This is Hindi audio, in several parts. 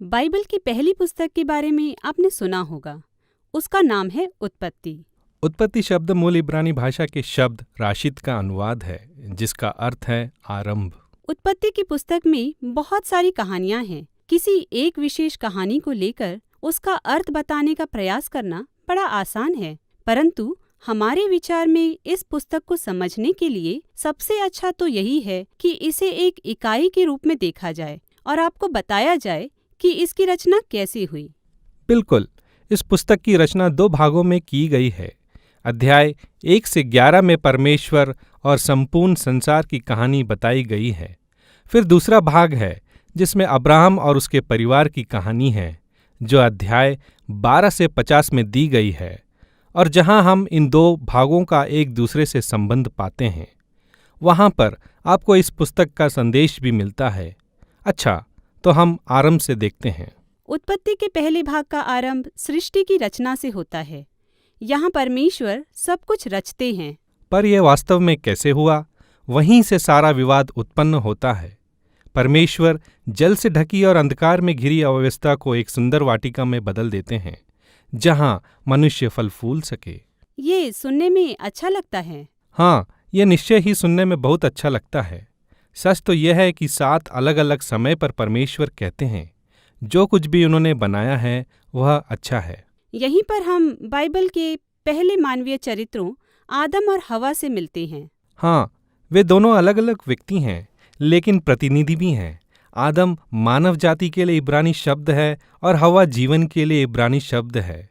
बाइबल की पहली पुस्तक के बारे में आपने सुना होगा। उसका नाम है उत्पत्ति। उत्पत्ति शब्द मूल इब्रानी भाषा के शब्द राशिद का अनुवाद है, जिसका अर्थ है आरंभ। उत्पत्ति की पुस्तक में बहुत सारी कहानियां हैं। किसी एक विशेष कहानी को लेकर उसका अर्थ बताने का प्रयास करना बड़ा आसान है, परंतु हमारे विचार में इस पुस्तक को समझने के लिए सबसे अच्छा तो यही है कि इसे एक इकाई के रूप में देखा जाए और आपको बताया जाए कि इसकी रचना कैसे हुई। बिल्कुल, इस पुस्तक की रचना 2 भागों में की गई है। अध्याय 1 से 11 में परमेश्वर और संपूर्ण संसार की कहानी बताई गई है। फिर दूसरा भाग है जिसमें अब्राहम और उसके परिवार की कहानी है, जो अध्याय 12 से 50 में दी गई है, और जहां हम इन 2 भागों का एक दूसरे से संबंध पाते हैं, वहां पर आपको इस पुस्तक का संदेश भी मिलता है। अच्छा, तो हम आरंभ से देखते हैं। उत्पत्ति के पहले भाग का आरंभ सृष्टि की रचना से होता है। यहाँ परमेश्वर सब कुछ रचते हैं। पर यह वास्तव में कैसे हुआ, वहीं से सारा विवाद उत्पन्न होता है। परमेश्वर जल से ढकी और अंधकार में घिरी अव्यवस्था को एक सुंदर वाटिका में बदल देते हैं, जहां मनुष्य फल फूल सके। ये सुनने में अच्छा लगता है। हाँ, यह निश्चय ही सुनने में बहुत अच्छा लगता है। सच तो यह है कि 7 अलग अलग समय पर परमेश्वर कहते हैं जो कुछ भी उन्होंने बनाया है वह अच्छा है। यहीं पर हम बाइबल के पहले मानवीय चरित्रों आदम और हवा से मिलते हैं। हाँ, वे दोनों अलग अलग व्यक्ति हैं, लेकिन प्रतिनिधि भी हैं। आदम मानव जाति के लिए इब्रानी शब्द है और हवा जीवन के लिए इब्रानी शब्द है।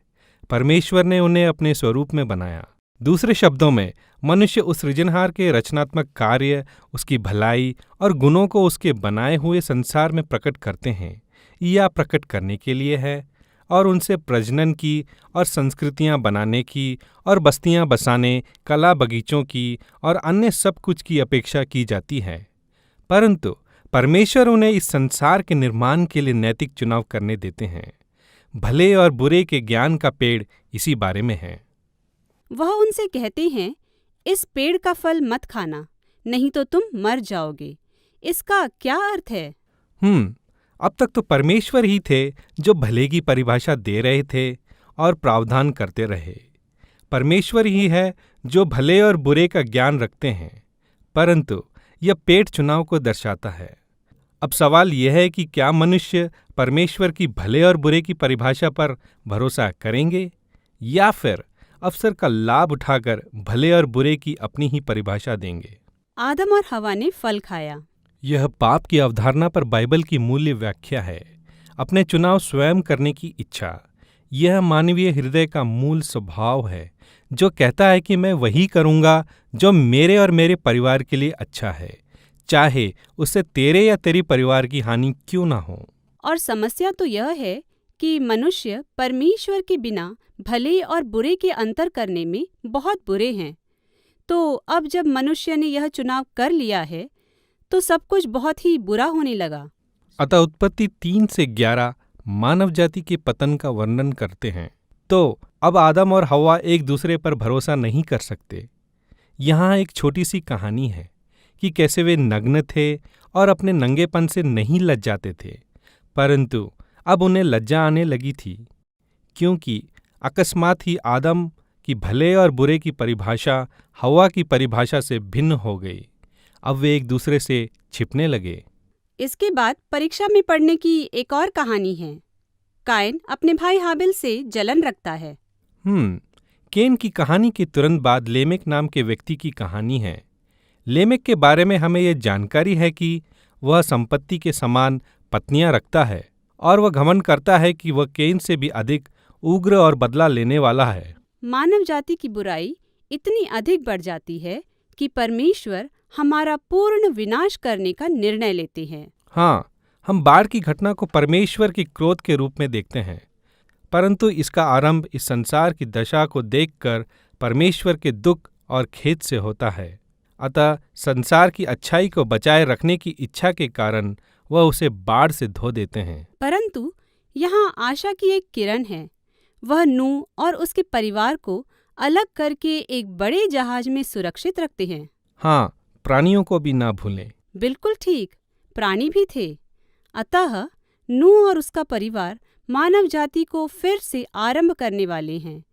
परमेश्वर ने उन्हें अपने स्वरूप में बनाया। दूसरे शब्दों में, मनुष्य उस सृजनहार के रचनात्मक कार्य, उसकी भलाई और गुणों को उसके बनाए हुए संसार में प्रकट करते हैं या प्रकट करने के लिए है, और उनसे प्रजनन की और संस्कृतियां बनाने की और बस्तियां बसाने, कला बगीचों की और अन्य सब कुछ की अपेक्षा की जाती है। परंतु परमेश्वर उन्हें इस संसार के निर्माण के लिए नैतिक चुनाव करने देते हैं। भले और बुरे के ज्ञान का पेड़ इसी बारे में है। वह उनसे कहते हैं, इस पेड़ का फल मत खाना, नहीं तो तुम मर जाओगे। इसका क्या अर्थ है? अब तक तो परमेश्वर ही थे जो भले की परिभाषा दे रहे थे और प्रावधान करते रहे। परमेश्वर ही है जो भले और बुरे का ज्ञान रखते हैं, परंतु यह पेड़ चुनाव को दर्शाता है। अब सवाल यह है कि क्या मनुष्य परमेश्वर की भले और बुरे की परिभाषा पर भरोसा करेंगे या फिर अवसर का लाभ उठाकर भले और बुरे की अपनी ही परिभाषा देंगे। आदम और हवा ने फल खाया। यह पाप की अवधारणा पर बाइबल की मूल्य व्याख्या है। अपने चुनाव स्वयं करने की इच्छा, यह मानवीय हृदय का मूल स्वभाव है, जो कहता है कि मैं वही करूंगा जो मेरे और मेरे परिवार के लिए अच्छा है, चाहे उससे तेरे या तेरी परिवार की हानि क्यों ना हो। और समस्या तो यह है कि मनुष्य परमेश्वर के बिना भले और बुरे के अंतर करने में बहुत बुरे हैं। तो अब जब मनुष्य ने यह चुनाव कर लिया है, तो सब कुछ बहुत ही बुरा होने लगा। अतः उत्पत्ति 3 से 11 मानव जाति के पतन का वर्णन करते हैं। तो अब आदम और हव्वा एक दूसरे पर भरोसा नहीं कर सकते। यहाँ एक छोटी सी कहानी है कि कैसे वे नग्न थे और अपने नंगेपन से नहीं लज्जाते थे, परंतु अब उन्हें लज्जा आने लगी थी, क्योंकि अकस्मात ही आदम की भले और बुरे की परिभाषा हव्वा की परिभाषा से भिन्न हो गई। अब वे एक दूसरे से छिपने लगे। इसके बाद परीक्षा में पढ़ने की एक और कहानी है। कायन अपने भाई हाबिल से जलन रखता है। केन की कहानी के तुरंत बाद लेमेक नाम के व्यक्ति की कहानी है। लेमेक के बारे में हमें यह जानकारी है कि वह संपत्ति के समान पत्नियां रखता है और वह घमंड करता है कि वह केन से भी अधिक उग्र और बदला लेने वाला है। मानव जाति की बुराई इतनी अधिक बढ़ जाती है कि परमेश्वर हमारा पूर्ण विनाश करने का निर्णय लेते हैं। हाँ, हम बाढ़ की घटना को परमेश्वर के क्रोध के रूप में देखते हैं, परंतु इसका आरंभ इस संसार की दशा को देखकर परमेश्वर के दुख और खेद से होता है। अतः संसार की अच्छाई को बचाए रखने की इच्छा के कारण वह उसे बाढ़ से धो देते हैं। परंतु यहाँ आशा की एक किरण है। वह नूह और उसके परिवार को अलग करके एक बड़े जहाज में सुरक्षित रखते हैं। हाँ, प्राणियों को भी ना भूलें। बिल्कुल ठीक, प्राणी भी थे। अतः नूह और उसका परिवार मानव जाति को फिर से आरंभ करने वाले हैं।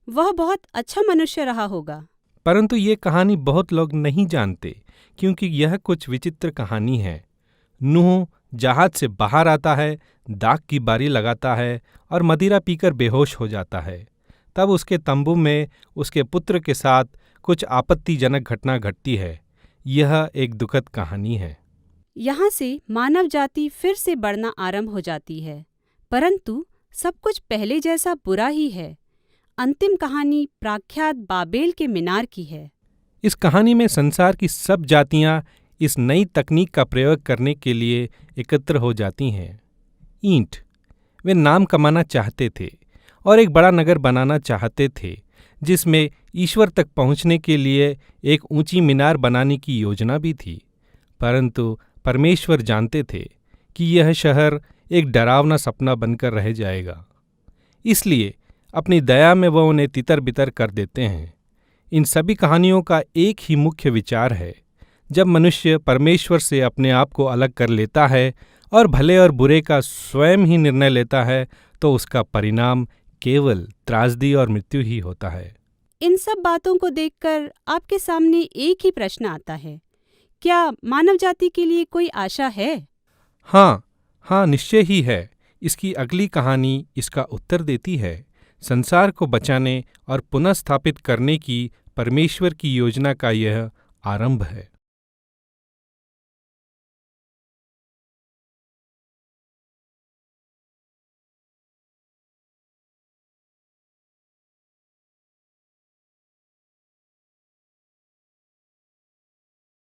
वह बहुत अच्छा मनुष्य रहा होगा। परंतु ये कहानी बहुत लोग नहीं जानते, क्योंकि यह कुछ विचित्र कहानी है। नूह जहाज से बाहर आता है, दाख की बारी लगाता है और मदिरा पीकर बेहोश हो जाता है। तब उसके तंबू में उसके पुत्र के साथ कुछ आपत्तिजनक घटना घटती है। यह एक दुखद कहानी है। यहाँ से मानव जाति फिर से बढ़ना आरंभ हो जाती है, परंतु सब कुछ पहले जैसा बुरा ही है। अंतिम कहानी प्रख्यात बाबेल के मीनार की है। इस कहानी में संसार की सब जातियां इस नई तकनीक का प्रयोग करने के लिए एकत्र हो जाती हैं। ईंट। वे नाम कमाना चाहते थे और एक बड़ा नगर बनाना चाहते थे, जिसमें ईश्वर तक पहुंचने के लिए एक ऊंची मीनार बनाने की योजना भी थी। परंतु परमेश्वर जानते थे कि यह शहर एक डरावना सपना बनकर रह जाएगा। इसलिए अपनी दया में वह उन्हें तितर बितर कर देते हैं। इन सभी कहानियों का एक ही मुख्य विचार है। जब मनुष्य परमेश्वर से अपने आप को अलग कर लेता है और भले और बुरे का स्वयं ही निर्णय लेता है, तो उसका परिणाम केवल त्रासदी और मृत्यु ही होता है। इन सब बातों को देखकर आपके सामने एक ही प्रश्न आता है, क्या मानव जाति के लिए कोई आशा है? हाँ, निश्चय ही है। इसकी अगली कहानी इसका उत्तर देती है। संसार को बचाने और पुनः स्थापित करने की परमेश्वर की योजना का यह आरंभ है।